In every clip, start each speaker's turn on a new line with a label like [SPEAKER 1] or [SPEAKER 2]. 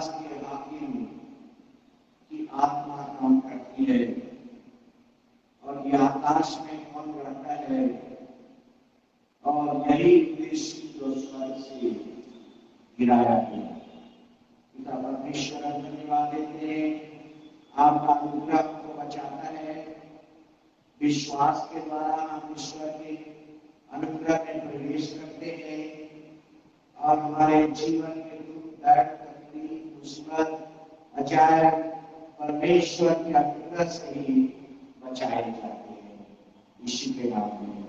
[SPEAKER 1] विश्वास के हाकिम की आत्मा काम करती है और ये आकाश में कौन रहता है और यही उद्देश्य जो स्वर्ग से गिराया गया। पिता परमेश्वर धन्यवाद देते हैं, आपका अनुग्रह को बचाता है। विश्वास के द्वारा हम ईश्वर के अनुग्रह में प्रवेश करते हैं और हमारे जीवन के दुख दर्द तकलीफ मुसीबत अजायब परमेश्वर के अनुग्रह से ही बचाए जाते हैं। इसी के नाम में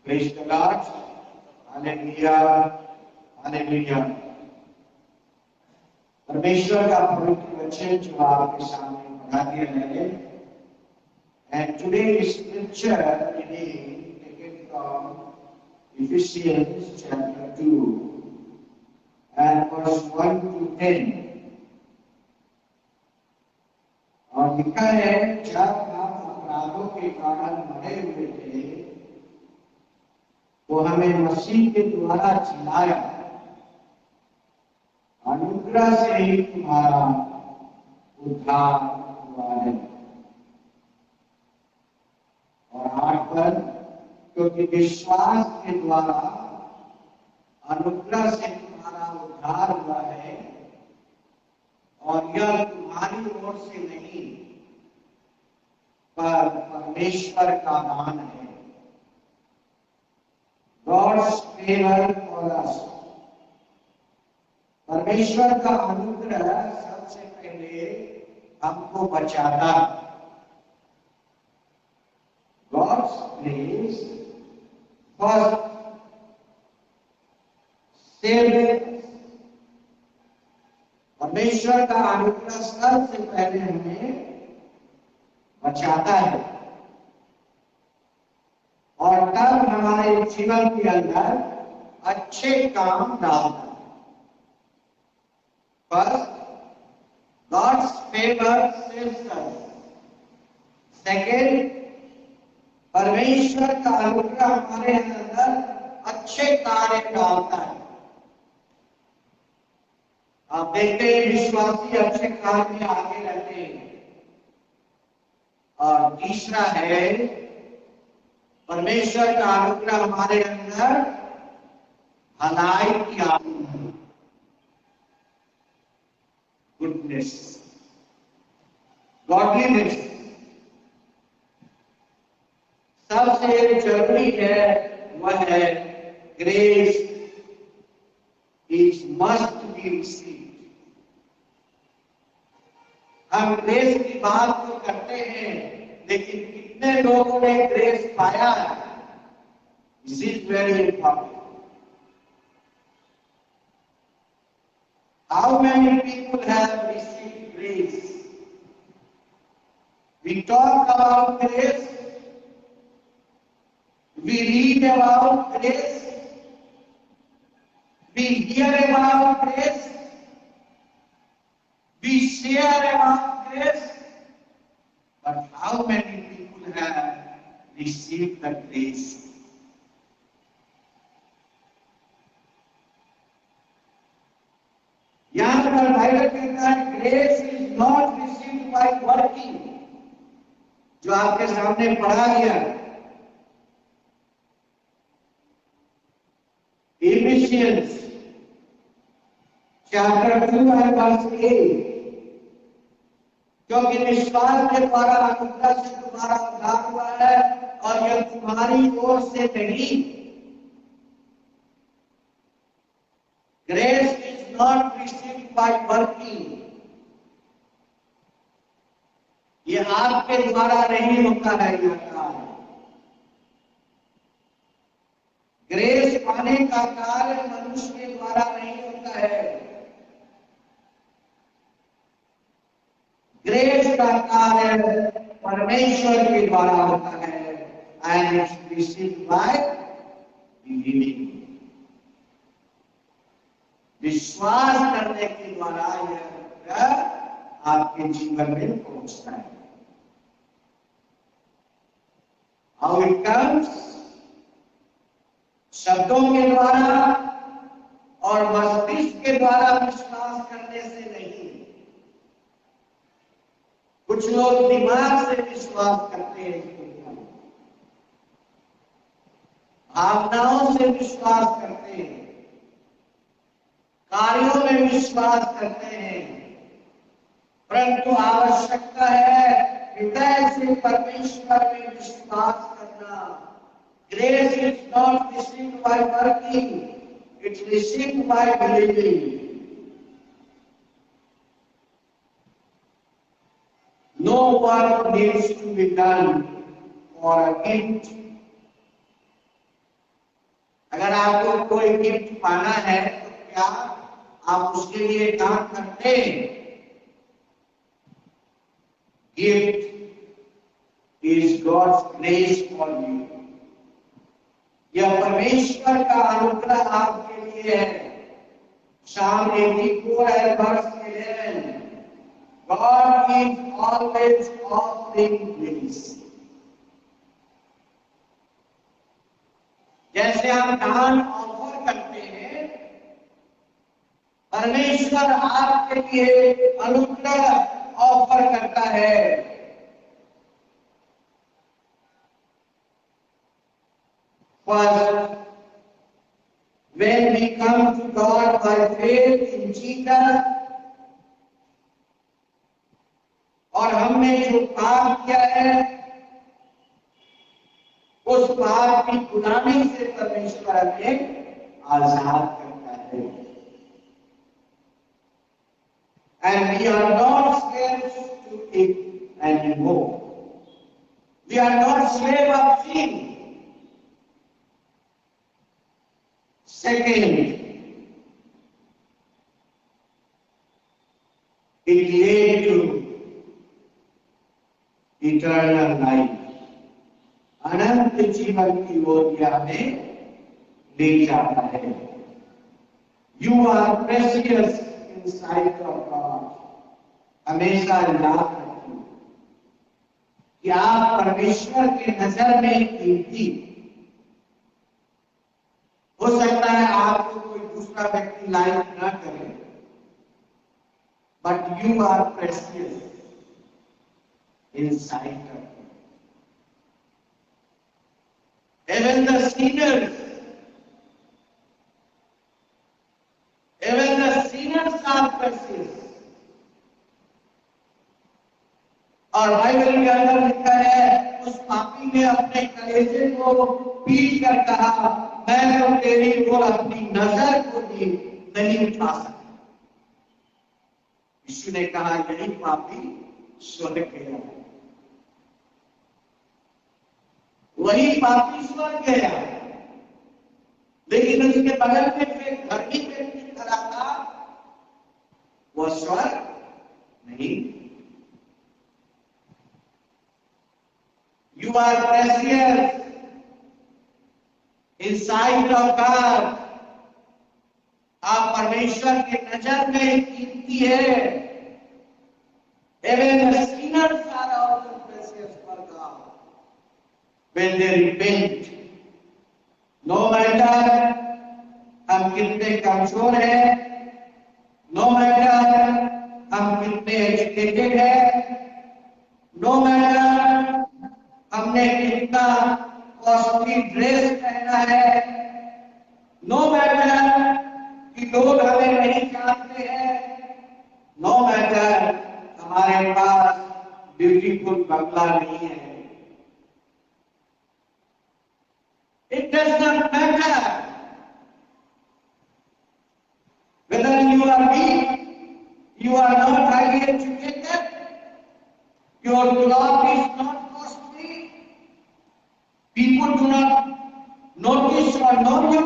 [SPEAKER 1] praise the Lord, hallelujah hallelujah. परमेश्वर का पवित्र वचन जो आपके सामने पढ़ा दिया है, and today's scripture reading taken from Ephesians chapter 2 and verse 1 to 10। और लिखा है, जब आप अपराधों के कारण मरे हुए थे तो हमें मसीह के द्वारा जिलाया, अनुग्रह से ही तुम्हारा उद्धार हुआ है। और 8 पर, क्योंकि विश्वास के द्वारा अनुग्रह से तुम्हारा उद्धार हुआ है और यह तुम्हारी ओर से नहीं पर परमेश्वर का दान है। God's favor for us। परमेश्वर का अनुग्रह सबसे पहले हमको बचाता है। God's grace first saves। परमेश्वर का अनुग्रह सबसे पहले हमें बचाता है और तब हमारे जीवन के अंदर अच्छे काम डालता है। First, God's favor saves us। Second, परमेश्वर का अनुग्रह हमारे अंदर अच्छे कार्य डालता है। आप देखते हैं विश्वासी अच्छे कार्य में आगे रहते हैं। और तीसरा है, परमेश्वर का अनुग्रह हमारे अंदर भलाई की आत्मा है, गुडनेस, गॉडलीनेस। सबसे जरूरी है वह है grace is must be received. हम ग्रेस की बात तो करते हैं, लेकिन कितने लोगों ने ग्रेस पाया है? This is very important. How many people have received grace? We talk about grace, we read about grace, we hear about grace, we share about grace, but how many people have received the grace? यहाँ पर Bible कहता है, grace is not received by working, जो आपके सामने पढ़ा गया। Ephesians chapter 2 and verse 8, क्योंकि विश्वास के द्वारा अनुग्रह से तुम्हारा उद्धार हुआ है और यह तुम्हारी ओर से नहीं। Grace is not received by working। ये आपके द्वारा नहीं होता है यह कार्य। ग्रेस पाने का कार्य मनुष्य के द्वारा नहीं होता है। ग्रेस का कार्य परमेश्वर के द्वारा होता है, and it's received by believing. विश्वास करने के द्वारा यह आपके जीवन में पहुंचता है। How it comes? शब्दों के द्वारा और मस्तिष्क के द्वारा विश्वास करने से नहीं। कुछ लोग दिमाग से विश्वास करते हैं, भावनाओं से विश्वास करते हैं, कार्यों में विश्वास करते हैं, परंतु आवश्यकता है हृदय से परमेश्वर में विश्वास करना। Grace is not received by working, it's received by believing. No work needs to be done for a gift. अगर आपको कोई गिफ्ट पाना है तो क्या आप उसके लिए काम करते हैं? Gift is God's grace for you. यह परमेश्वर का अनुग्रह आपके लिए है। Psalm 84 and verse 11, God is always offering grace. जैसे हम दान ऑफर करते हैं, परमेश्वर आपके लिए अनुग्रह ऑफर करता है। First, when we come to God by faith in Jesus, और हमने जो पाप किया है उस पाप की गुलामी से परमेश्वर हमें आजाद करता है। And we are not slaves to it anymore. We are not slave of sin. Second, it led to eternal life. अनंत जीवन की ओर यह हमें ले जाता है। You are precious in sight of God. हमेशा याद रखिए कि आप परमेश्वर के नजर में कीमती। हो सकता है आपको कोई दूसरा व्यक्ति लाइक ना करे, but you are precious in sight of God. Even the sinners are precious. और बाइबल के अंदर लिखा है, उस पापी ने अपने कलेजे को पीट कर कहा, मैं तो तेरी ओर अपनी नजर को भी नहीं उठा सकता। यीशु ने कहा, यही पापी स्वर्ग गया, वही पापी स्वर्ग गया। लेकिन उसके बगल में जो एक धर्मी व्यक्ति खड़ा था, वह स्वर्ग नहीं। You are precious in sight of God. आप परमेश्वर के नजर में कीमती है। Even the sinners are also precious for God when they repent. No matter हम कितने कमजोर हैं, no matter हम कितने एजुकेटेड हैं, no matter हमने कितना कॉस्टली ड्रेस पहना है, नो मैटर कि लोग हमें नहीं जानते हैं, नो मैटर हमारे पास ब्यूटीफुल बंगला नहीं है। It does not matter whether you are weak, you are not highly educated, your cloth is not costly, people do not notice or know you.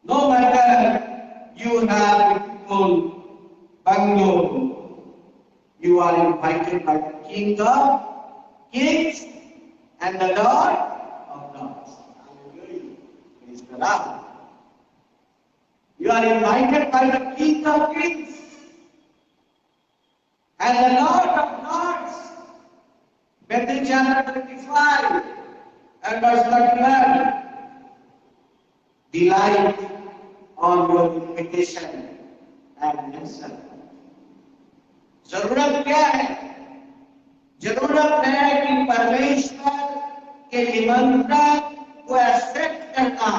[SPEAKER 1] No matter you have a full bungalow, you are invited by the King of Kings and the Lord of Lords. Hallelujah. Praise the Lord. You are invited by the King of Kings and the Lord of Lords. Matthew chapter 25 and verse 31. Delight on your invitation and answer. जरूरत क्या है? जरूरत है कि परमेश्वर के निमंत्रण को एक्सेप्ट करना.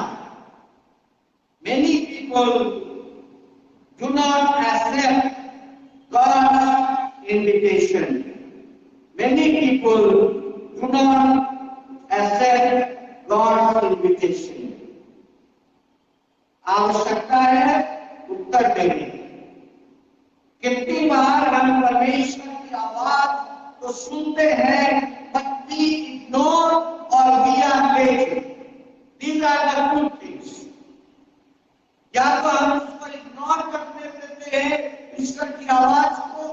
[SPEAKER 1] Many people do not accept God's invitation. Many people do not accept God's invitation. आवश्यकता है उत्तर देने की. कितनी बार हम परमेश्वर की आवाज तो सुनते हैं, but we ignore or we are waiting. These are the two things. या तो हम उसको इग्नोर करते रहते हैं ईश्वर की आवाज को,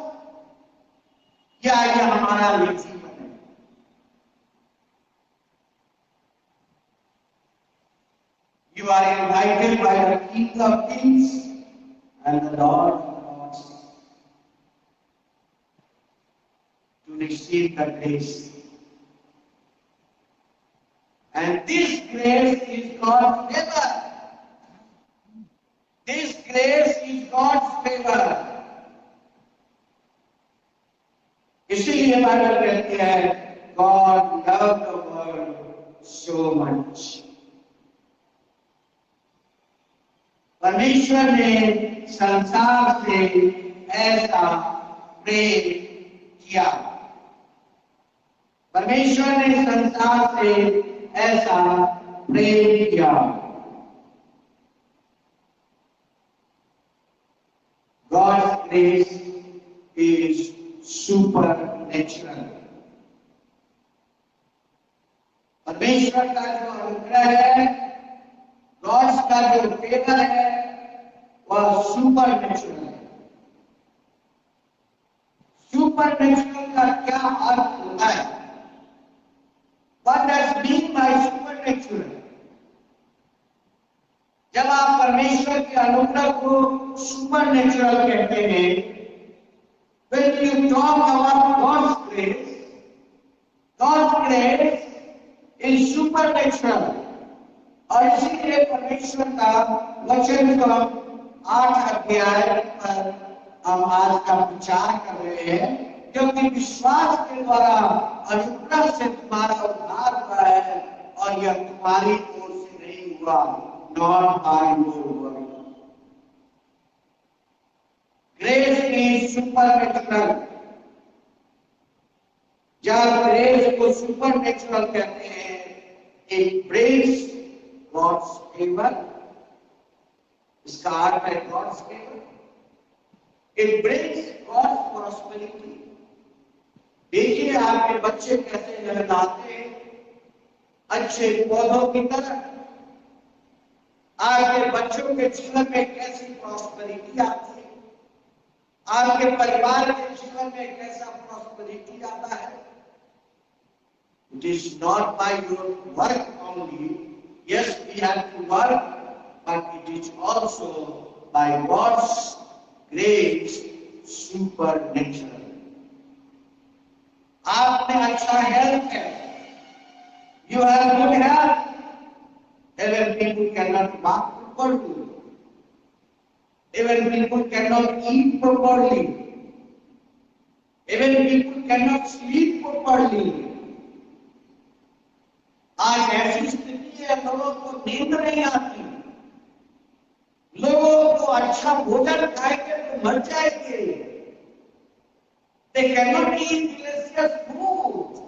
[SPEAKER 1] या यह हमारा जीवन है. You are invited by the King of Kings and the Lord of Lords to receive the grace. And this grace is God's favor. This grace is God's favor. इसीलिए बाइबल कहती है, God loved the world so much. परमेश्वर ने संसार से ऐसा प्रेम किया. परमेश्वर ने संसार से ऐसा प्रेम किया. God's grace is supernatural. परमेश्वर का जो अनुग्रह है, गॉड्स का जो फेवर है, वह सुपर नेचुरल है. सुपर नेचुरल का क्या अर्थ होता है? What does mean by supernatural? जब आप परमेश्वर के अनुग्रह को सुपर नेचुरल कहते हैं, when you talk about God's grace is supernatural. और इसीलिए परमेश्वर का वचन को 8 अध्याय पर हम आज का विचार कर रहे हैं, क्योंकि विश्वास के द्वारा अनुग्रह से तुम्हारा उद्धार हुआ है, और यह तुम्हारी ओर से नहीं हुआ, not by your work. Grace is supernatural. जब ग्रेस को सुपरनेचुरल कहते हैं, it brings God's favor. इसका अर्थ है God's favor. It brings God's prosperity. देखिए आपके बच्चे कैसे लहराते हैं अच्छे पौधों की तरह. आपके बच्चों के जीवन में कैसी प्रॉस्पेरिटी आती है, आपके परिवार के जीवन में कैसा प्रॉस्पेरिटी आता है. It is not by your work only. Yes, we have to work, but it is also by God's grace supernatural. आपने अच्छा हेल्थ है, you have good health. Even people cannot walk properly. Even people cannot eat properly. Even people cannot sleep properly. आज ऐसी स्थिति है, लोगों को नींद नहीं आती. लोगों को अच्छा भोजन खाएंगे तो मर जाएंगे. They cannot eat delicious food.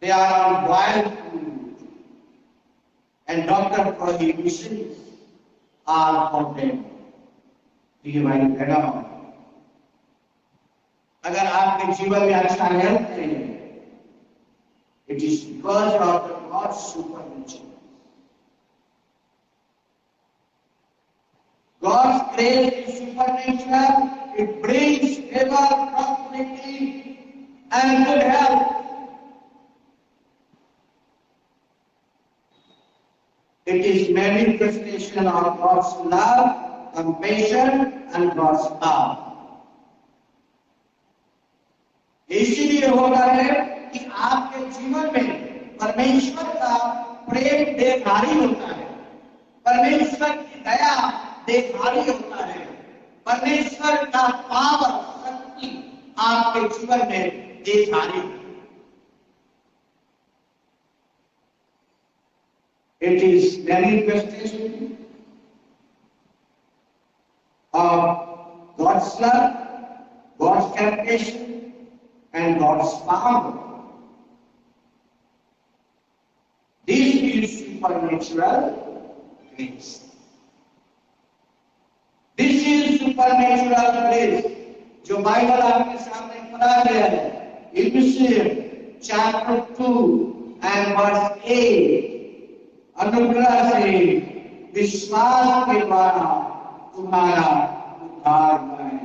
[SPEAKER 1] They are on wild food, and doctor prohibitions are for them. Divine freedom. अगर आपके जीवन में अच्छा हेल्थ नहीं है, it is because of the God's supernatural. God's grace is supernatural. It brings favor, prosperity, and good health. It is manifestation of God's love, compassion, and God's power. इसीलिए होता है कि आपके जीवन में परमेश्वर का प्रेम बेकारी होता है. परमेश्वर की दया देखारी होता है। परमेश्वर का पावर, शक्ति आपके जीवन में देखारी। It is manifestation of God's love, God's compassion, and God's power. This is supernatural grace. This is supernatural grace. जो बाइबल आपके सामने पढ़ा गया है, इफिसियंस चैप्टर 2 and verse 8, अनुग्रह से विश्वास के द्वारा तुम्हारा उद्धार हुआ है।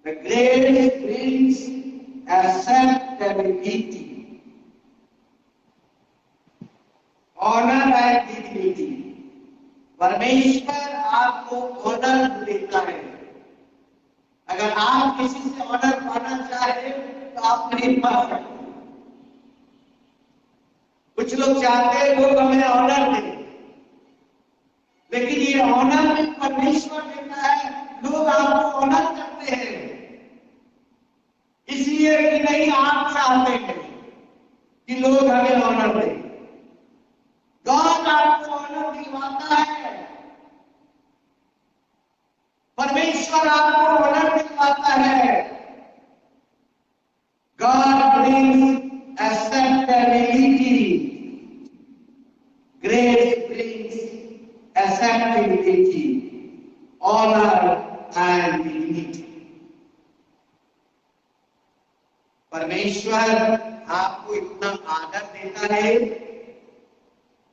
[SPEAKER 1] The grace brings acceptability, honor and dignity. परमेश्वर आपको ऑनर देता है। अगर आप किसी से ऑनर पाना चाहे तो आप नहीं पा सकते। कुछ लोग चाहते हैं लोग हमें ऑनर दें, लेकिन ये ऑनर भी परमेश्वर देता है। लोग आपको ऑनर करते हैं इसलिए कि नहीं आप चाहते हैं कि लोग हमें ऑनर दें। गॉड आपको ऑनर दिलवाता है, परमेश्वर आपको ऑनर दिलवाता है। God brings acceptability. Grace brings acceptability, honor and dignity. परमेश्वर आपको इतना आदर देता है,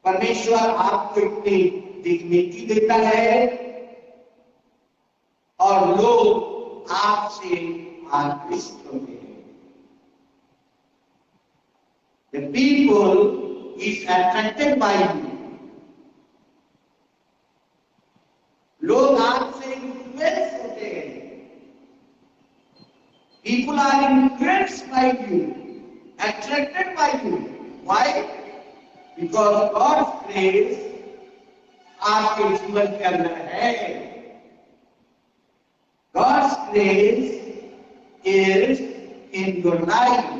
[SPEAKER 1] परमेश्वर आपको इतनी डिग्निटी देता है और लोग आपसे आकृष्ट होते हैं। The people is attracted by you. लोग आपसे इन्फ्लुएंस होते हैं। People are influenced by you, attracted by you. Why? Because God's grace आपके जीवन के अंदर है। God's grace is in your life.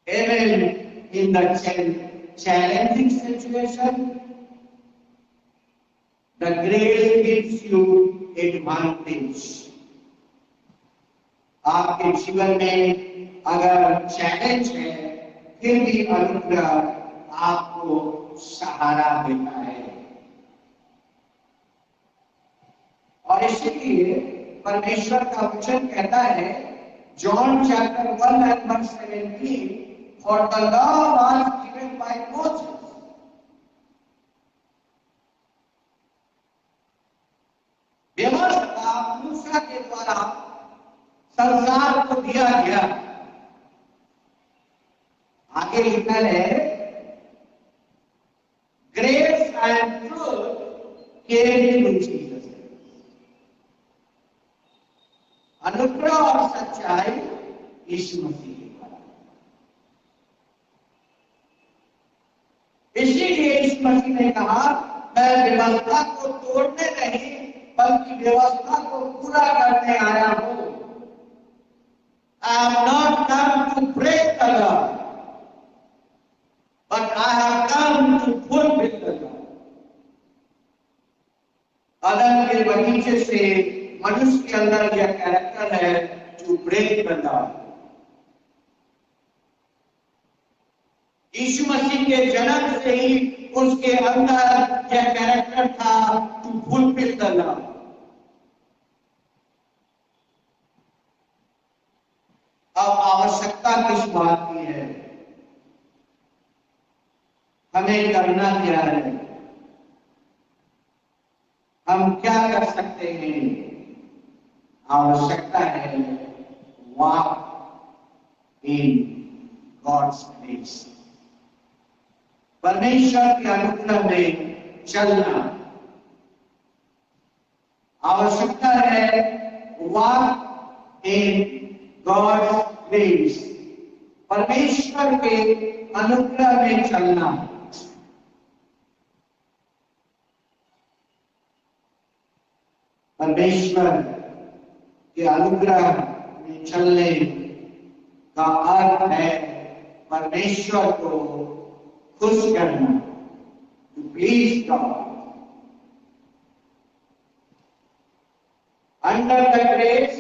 [SPEAKER 1] Even in the challenging situation, the grace gives you advantage. आपके जीवन में अगर चैलेंज है, फिर भी अनुग्रह आपको सहारा देता है। और इसीलिए परमेश्वर का वचन कहता है, John chapter 1 and verse 17, for the law was given by Moses. व्यवस्था मूसा के द्वारा संसार को दिया गया। आगे लिखा है, grace and truth came in Jesus. अनुग्रह और सच्चाई यीशु मसीह के द्वारा। इसीलिए यीशु मसीह ने कहा, मैं व्यवस्था को तोड़ने नहीं बल्कि व्यवस्था को पूरा करने आया हूं। I have not come to break the law, but I have come to fulfill the law. अदम के बगीचे से मनुष्य के अंदर यह कैरेक्टर है, to break the law. यीशु मसीह के जन्म से ही उसके अंदर यह कैरेक्टर था, टू फुलफिल द लॉ। अब आवश्यकता किस बात की है? हमें करना क्या है? हम क्या कर सकते हैं? आवश्यकता है वॉक इन गॉड्स ग्रेस, परमेश्वर के अनुग्रह में चलना। आवश्यकता है वॉक इन गॉड्स ग्रेस, परमेश्वर के अनुग्रह में चलना। परमेश्वर के अनुग्रह में चलने का अर्थ है परमेश्वर को खुश करना, to please God. Under the grace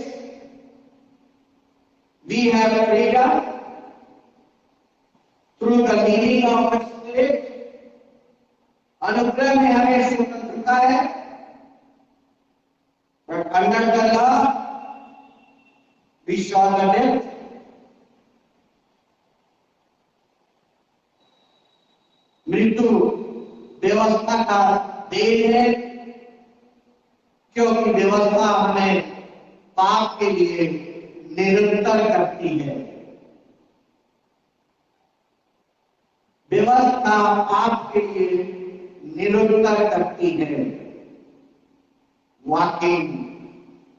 [SPEAKER 1] we have freedom through the leading of the spirit. अनुग्रह में हमें स्वतंत्रता है, but under the law we saw the death। मृत्यु व्यवस्था का देन है, क्योंकि व्यवस्था हमें पाप के लिए निरंतर करती है। व्यवस्था पाप के लिए निरंतर करती है। Walking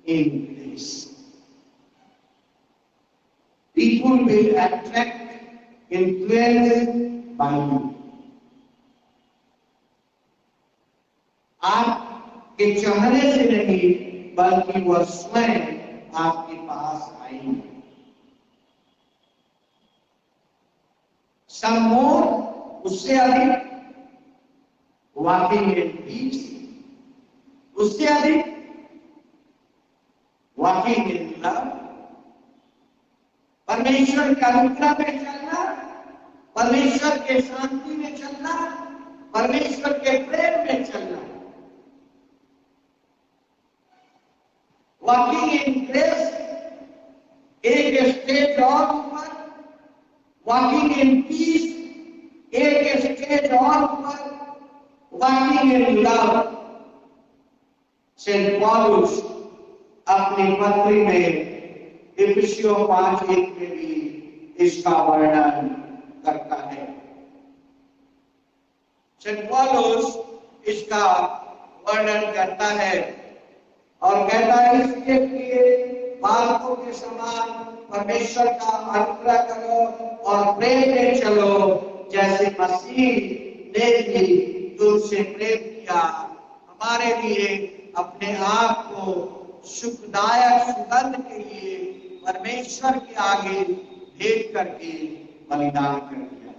[SPEAKER 1] in grace, people will attract influence by you। आपके चाहने से नहीं, बल्कि वह स्वयं आपके पास आएंगे। Some more, उससे अधिक, walking in peace, उससे अधिक वॉकिंग इन लव, परमेश्वर के अनुग्रह में चलना, परमेश्वर के शांति में चलना, परमेश्वर के प्रेम में चलना। वॉकिंग इन ग्रेस एक स्टेज और ऊपर, वॉकिंग इन पीस एक स्टेज और ऊपर, वॉकिंग इन लव। सेंट पॉलुस अपनी पत्री में इफिसियों 5:1 में भी इसका वर्णन करता है। सेंट पॉलुस इसका वर्णन करता है और कहता है, इसके लिए बालकों के समान परमेश्वर का अनुग्रह करो और प्रेम में चलो, जैसे मसीह ने भी तुमसे प्रेम किया, हमारे लिए अपने आप को सुखदायक सुगंध के लिए परमेश्वर के आगे भेंट करके बलिदान कर दिया।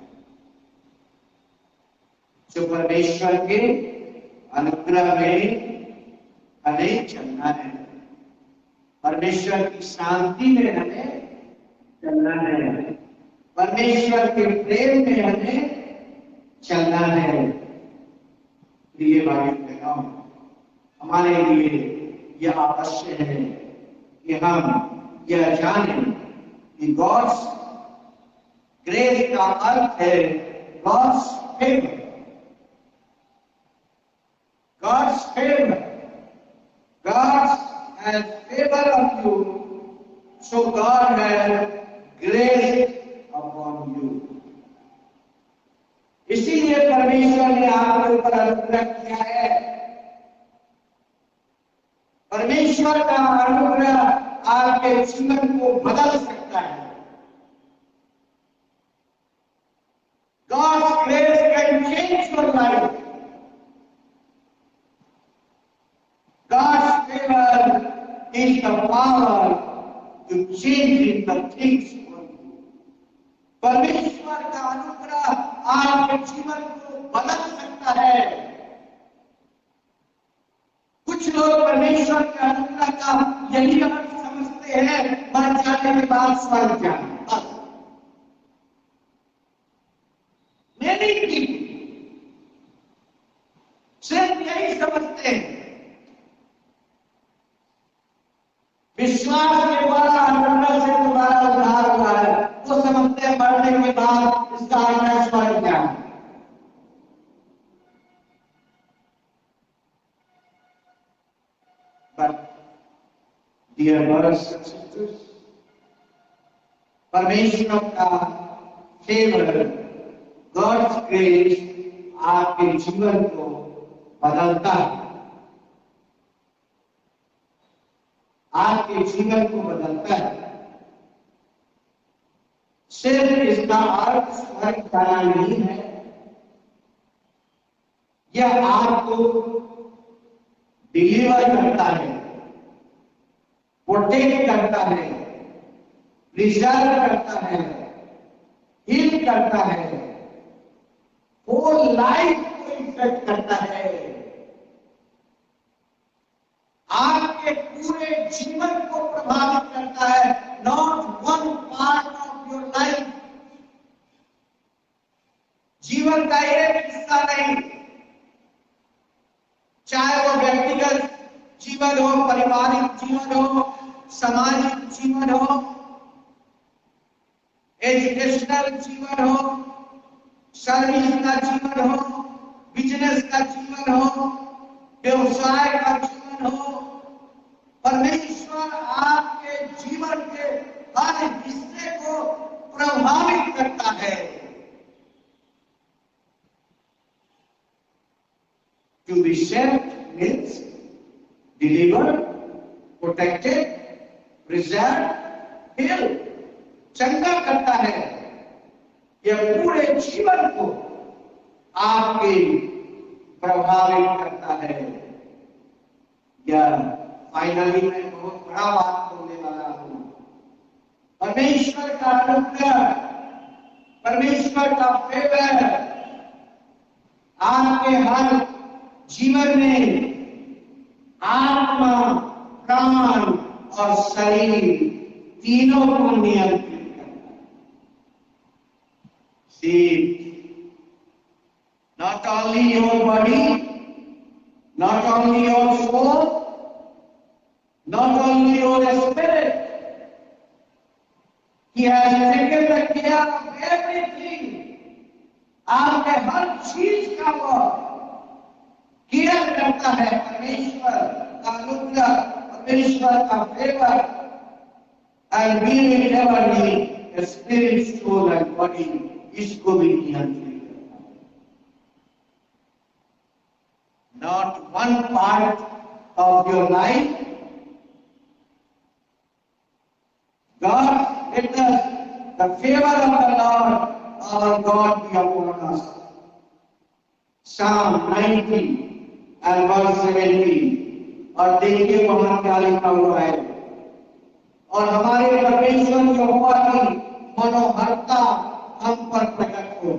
[SPEAKER 1] जो परमेश्वर के अनुग्रह में हमें चलना है, परमेश्वर की शांति में हमें चलना है, परमेश्वर के प्रेम में हमें चलना है। प्रिय भाई बहनों, हमारे लिए यह आवश्यक है कि हम यह जानें कि गॉड्स ग्रेस का अर्थ है God's favour. God's favour, God has favour of you, so God has grace upon you. इसीलिए परमेश्वर ने आपके ऊपर अनुग्रह किया है। परमेश्वर का अनुग्रह आपके जीवन को बदल सकता है। God's grace can change your life. God's favor is the power to change the things for you. परमेश्वर का अनुग्रह आपके जीवन को बदल सकता है। कुछ लोग परमेश्वर के अनुग्रह का यही अर्थ समझते हैं, मर जाने के बाद स्वर्ग जाना। Many people सिर्फ यही समझते हैं, विश्वास के द्वारा अनुग्रह से दोबारा उद्धार हुआ है, वो समझते हैं मरने के बाद इसका अर्थ है स्वर्ग जाना। But dear brothers and sisters, परमेश्वर का फेवर, गॉड्स ग्रेस आपके जीवन को बदलता है, आपके जीवन को बदलता है। सिर्फ इसका अर्थ स्वर्ग जाना नहीं है, यह आपको डिलीवर करता है, प्रोटेक्ट करता है, प्रिजर्व करता है, हील करता है, होल लाइफ को इफेक्ट करता है, आपके पूरे जीवन को प्रभावित करता है, not one part of your life. जीवन का एक हिस्सा नहीं, चाहे वो व्यक्तिगत जीवन हो, पारिवारिक जीवन हो, सामाजिक जीवन हो, एजुकेशनल जीवन हो, सर्विस का जीवन हो, बिजनेस का जीवन हो, व्यवसाय का जीवन हो। परमेश्वर आपके जीवन के हर हिस्से को प्रभावित करता है। To be saved means delivered, protected, preserved, healed, चंगा करता है। यह पूरे जीवन को आपके प्रभावित करता है। यह फाइनली मैं बहुत बड़ा बात बोलने वाला हूं। परमेश्वर का अनुग्रह, परमेश्वर का फेवर आपके हर जीवन में आत्मा, प्राण और शरीर तीनों को नियंत्रित करता है। See, not only your body, not only your soul, not only your spirit, He has taken the care of everything. आपके हर चीज का वो केयर करता है। परमेश्वर का अनुग्रह, परमेश्वर का favour, and we will never need spirit, soul and body, इसको भी नियंत्रित करता है। Not one part of your life, God, let the favor of the Lord our God be upon us. Psalm 90 and verse 17। और देखिए वहां क्या लिखा हुआ है, और हमारे परमेश्वर यहोवा की मनोहरता हम पर प्रकट हो।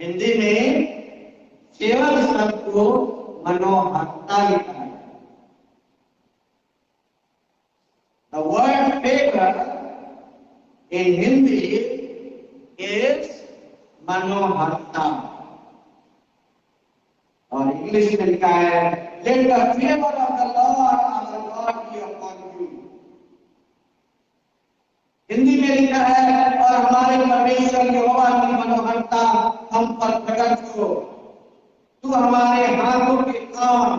[SPEAKER 1] हिंदी में फेवर शब्द को मनोहरता लिखा है। The word favor in Hindi is मनोहरता, और इंग्लिश में लिखा है let the favor of the Lord our God be upon you। Hindi में लिखा है और हमारे परमेश्वर यहोवा की मनोहरता हम पर प्रकट हो। तू हमारे हाथों के काम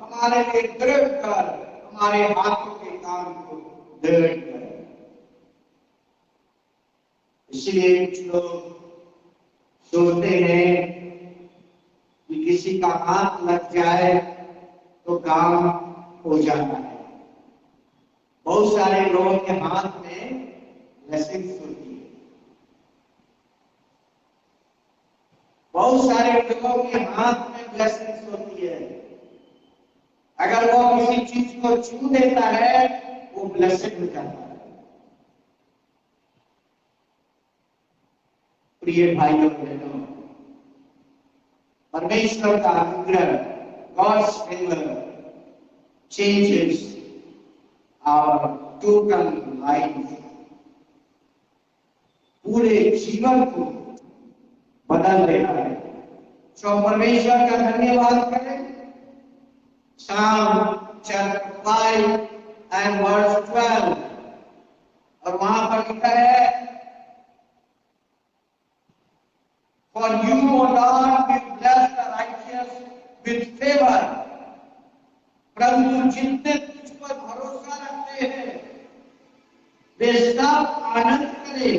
[SPEAKER 1] हमारे लिए दृढ़ कर, हमारे हाथों के काम को दृढ़ कर। इसलिए कुछ लोग सोचते हैं कि किसी का हाथ लग जाए तो काम हो जाता है। बहुत सारे लोगों के हाथ में ब्लेसिंग्स होती है, बहुत सारे लोगों के हाथ में ब्लेसिंग्स होती है। अगर वो किसी चीज को छू देता है वो ब्लेसिंग हो जाता है। प्रिय भाइयों बहनों, परमेश्वर का अनुग्रह, God's favor changes our total life, पूरे जीवन को बदल देता है। तो परमेश्वर का धन्यवाद करें। Psalm chapter 5 and verse 12, और वहां पर लिखा है For you, O Lord, will bless the righteous with favor। प्रभु जितने तुझ पर भरोसा रखते हैं वे सब आनंद करें,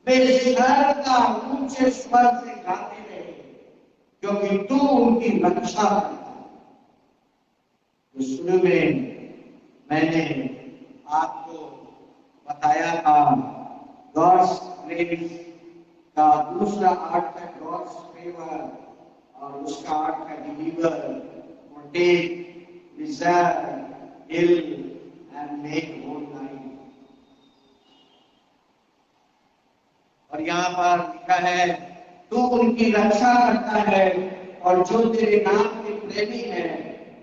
[SPEAKER 1] वे सर्वदा ऊंचे स्वर से गाते रहे, क्योंकि तू उनकी रक्षा करता है। तो शुरू में मैंने आपको बताया था। गॉड्स ग्रेस का दूसरा अर्थ है गॉड्स फेवर, और उसका अर्थ है deliver, protect, preserve, heal and make whole life। और यहाँ पर लिखा है तू उनकी रक्षा करता है और जो तेरे नाम के प्रेमी है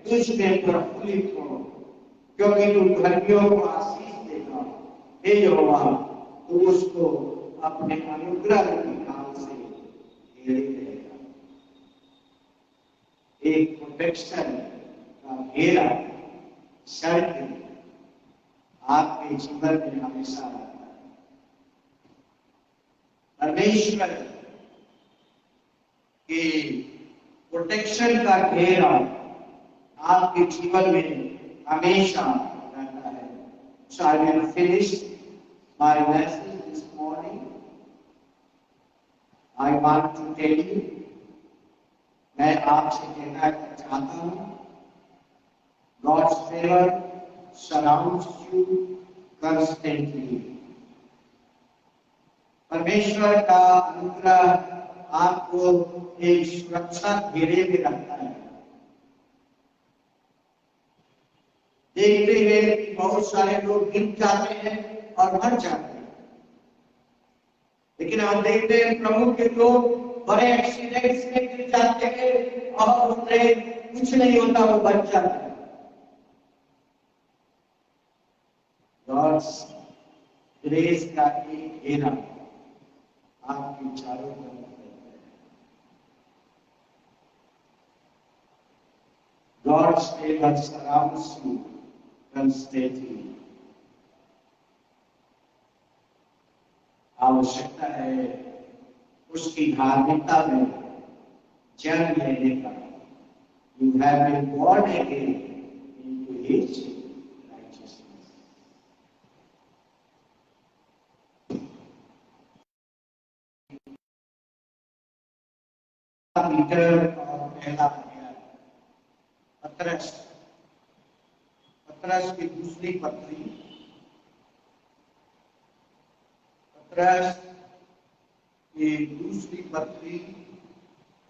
[SPEAKER 1] तुझ में प्रफुल्लित हो, क्योंकि तू धर्मियों को आशीष देगा। हे यहोवा, तू उसको अपने अनुग्रह की नाम से घेरे रहेगा। एक प्रोटेक्शन का घेरा सर्कल आपके जीवन में हमेशा रहता है। परमेश्वर के प्रोटेक्शन का घेरा आपके जीवन में हमेशा रहता है। So I will finish my message this morning. I want to tell you, मैं आपसे कहना चाहता हूँ, God's favor surrounds you constantly। परमेश्वर का अनुग्रह आपको एक सुरक्षा घेरे में रखता है। देखते हैं कि बहुत सारे लोग गिर जाते हैं और मर जाते हैं, लेकिन हम देखते हैं प्रभु के लोग बड़े एक्सीडेंट्स में गिर जाते हैं और उन्हें कुछ नहीं होता, वो बच जाते हैं। गॉड्स ग्रेस का एक घेरा आपके चारों तरफ है। God's favour surrounds you constantly. आवश्यकता है उसकी धार्मिकता में जन्म लेने का। You have been born again into his righteousness. Peter और पहला अध्याय, पतरस की दूसरी पत्री, पतरस की दूसरी पत्री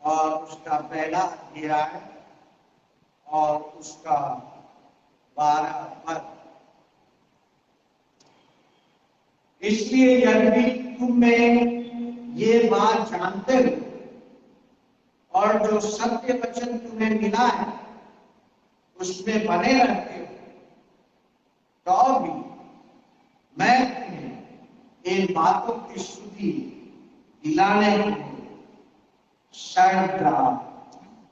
[SPEAKER 1] और उसका पहला अध्याय और उसका 12 पद। इसलिए यदि तुम में ये बात जानते हो और जो सत्य वचन तुम्हें मिला है उसमें बने रहते हो, तो भी मैं तुम्हें इन बातों की स्तुति दिलाने के लिए सर्वदा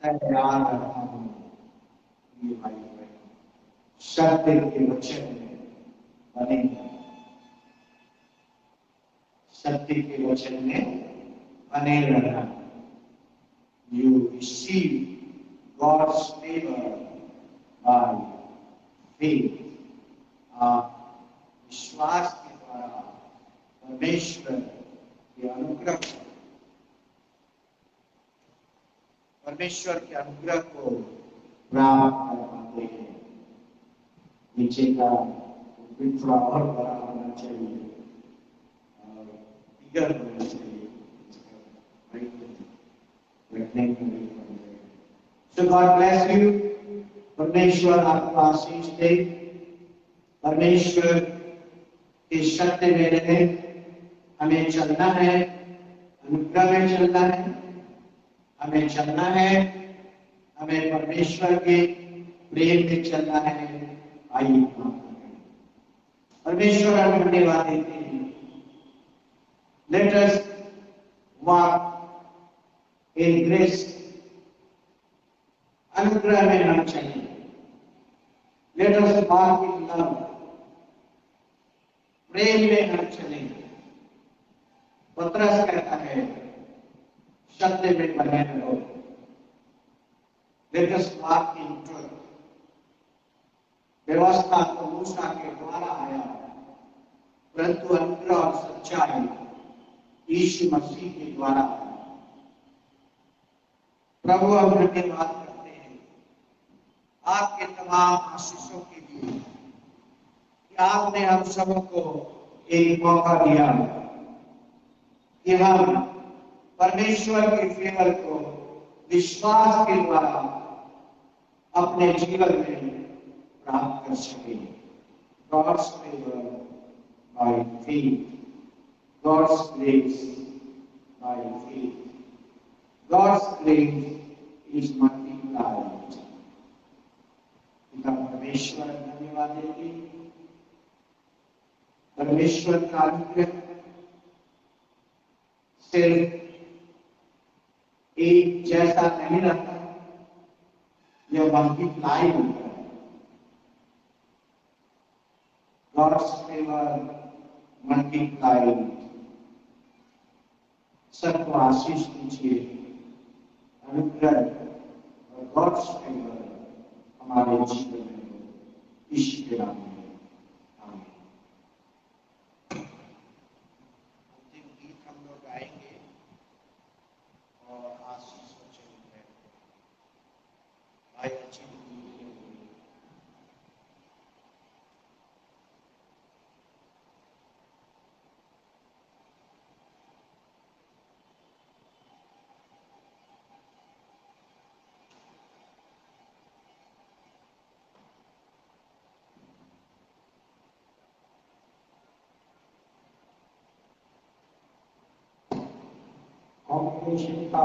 [SPEAKER 1] तैयार रहता हूँ। ये भाई सत्य के वचन में बने, सत्य के वचन में बने रहना। You receive God's favor by faith। आप विश्वास के द्वारा परमेश्वर के अनुग्रह को प्राप्त कर पाते हैं। नीचे का थोड़ा और बड़ा होना चाहिए और बिगर होना चाहिए। So God bless you। परमेश्वर आपको आशीष दे। परमेश्वर के सत्य में रहे, हमें चलना है, अनुग्रह में चलना है, हमें चलना है, हमें परमेश्वर के प्रेम में चलना है। आइए परमेश्वर हमें धन्यवाद देते हैं। Let us walk in grace। अनुग्रह में हम चलें। Let us walk in love। प्रेम में हम चलें। पतरस कहता है सत्य में बने रहो। Let us walk in truth। व्यवस्था तो मूसा के द्वारा आया, परंतु अनुग्रह और सच्चाई यीशु मसीह के द्वारा आया। प्रभु हम धन्यवाद करते हैं आपके तमाम आशीषों के लिए कि आपने हम सबों को एक मौका दिया कि हम परमेश्वर के फेवर को विश्वास के द्वारा अपने जीवन में प्राप्त कर सके। God's favor by faith, God's grace by faith. God's grace is multiplied. पिता परमेश्वर धन्यवाद देते, परमेश्वर का अनुग्रह सिर्फ एक जैसा नहीं रहता, यह मल्टीप्लाई होता है। God's favor multiplied. सबको आशीष दीजिए, अनुग्रह और God's favor हमारे जीवन में ईश्वर के नाम में आमीन। अंतिम गीत हम लोग गाएंगे और आशीष वचन में भाई अच्छी कॉम्बिनेशन का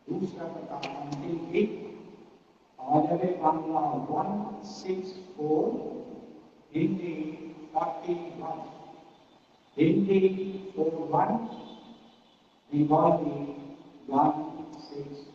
[SPEAKER 1] दूसरा प्रकार अंतिम गीत आजवे बांग्ला 164, हिंदी 41, हिंदी 41, बंगाली 164।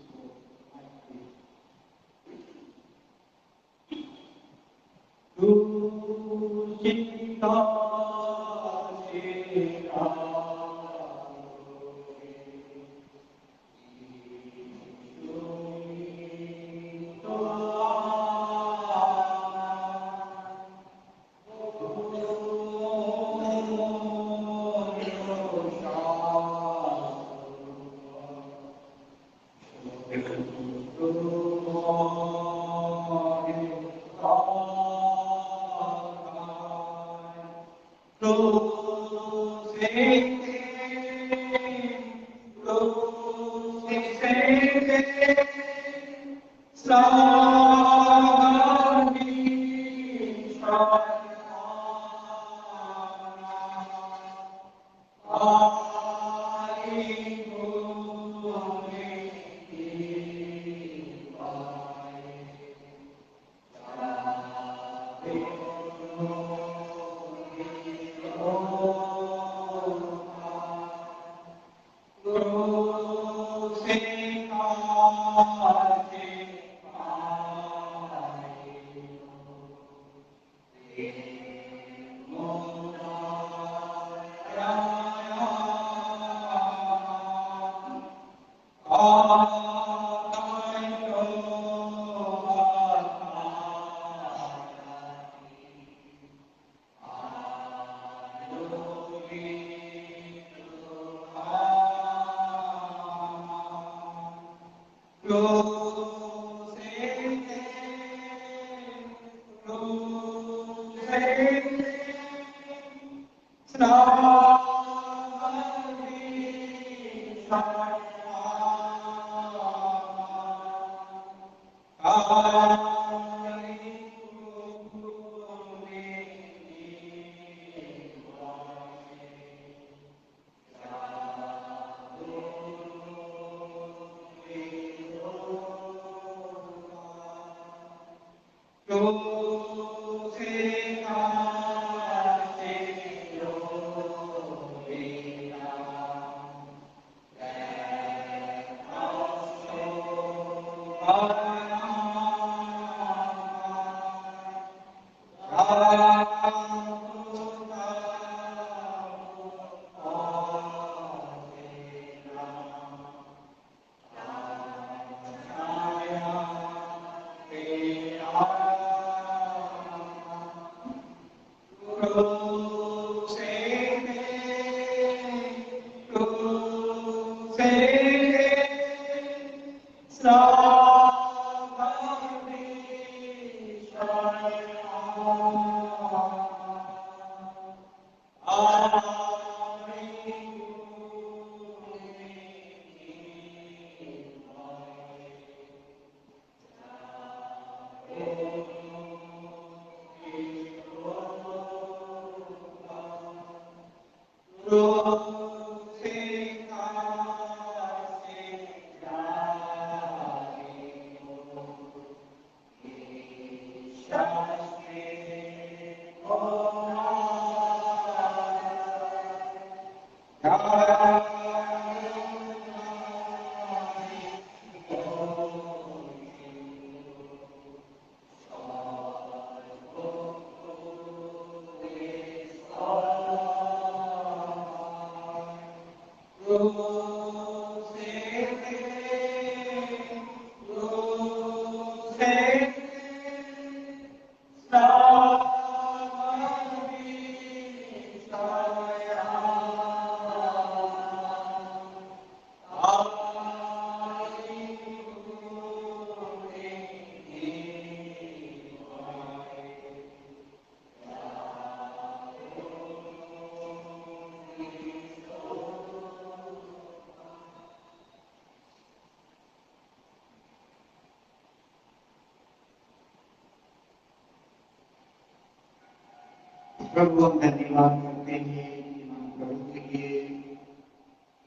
[SPEAKER 1] प्रभु हम धन्यवाद करते हैं कि हम प्रभु के लिए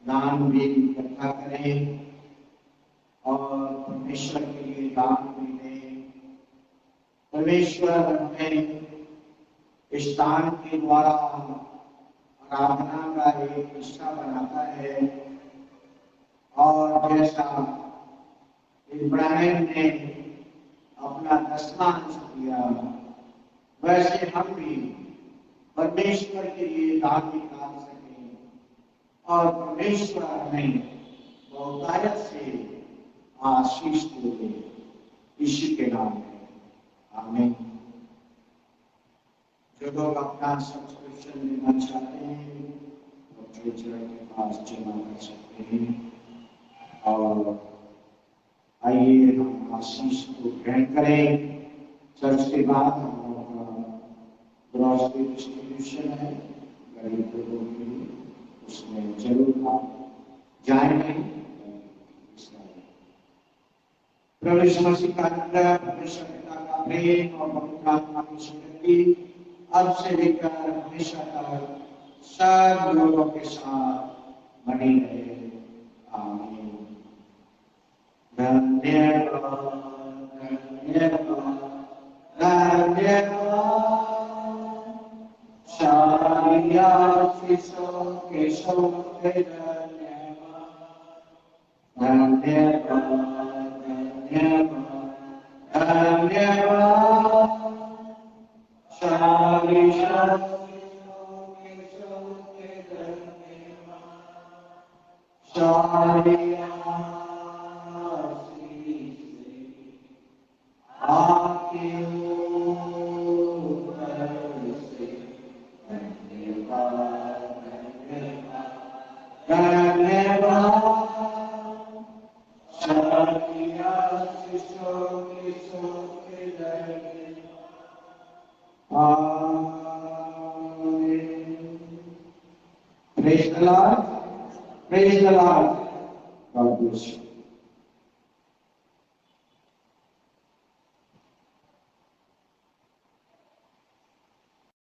[SPEAKER 1] दान भी इकट्ठा करें और परमेश्वर के लिए दान भी दें। परमेश्वर हमें इस दान के द्वारा आराधना का एक हिस्सा बनाता है और जैसा इब्राहिम ने अपना 10वां अंश दिया, वैसे हम भी परमेश्वर के लिए दान निकाल सकें और परमेश्वर हमें बहुतायत से आशीष दे। यीशु के नाम में आमीन। जो लोग अपना सब्सक्रिप्शन लेना चाहते हैं वो ट्रेजर के पास जमा कर सकते हैं। और आइए हम आशीष को ग्रहण करें। चर्च के बाद हम ग्रॉसरी डिस्ट्रीब्यूशन है गरीब लोगों के लिए, उसमें जरूर आप जाएंगे। प्रभु यीशु मसीह का अनुग्रह, परमेश्वर पिता का प्रेम और पवित्र आत्मा की संगति अब से लेकर हमेशा तक सब लोगों के साथ बनी रहे। आमीन। धन्यवाद धन्यवाद धन्यवाद शारिया शिशो के सोते धन्यवाद धन्यवाद धन्यवाद शारिया शिशो के सोते धन्यवाद शारिया आपके Praise the Lord. God bless you.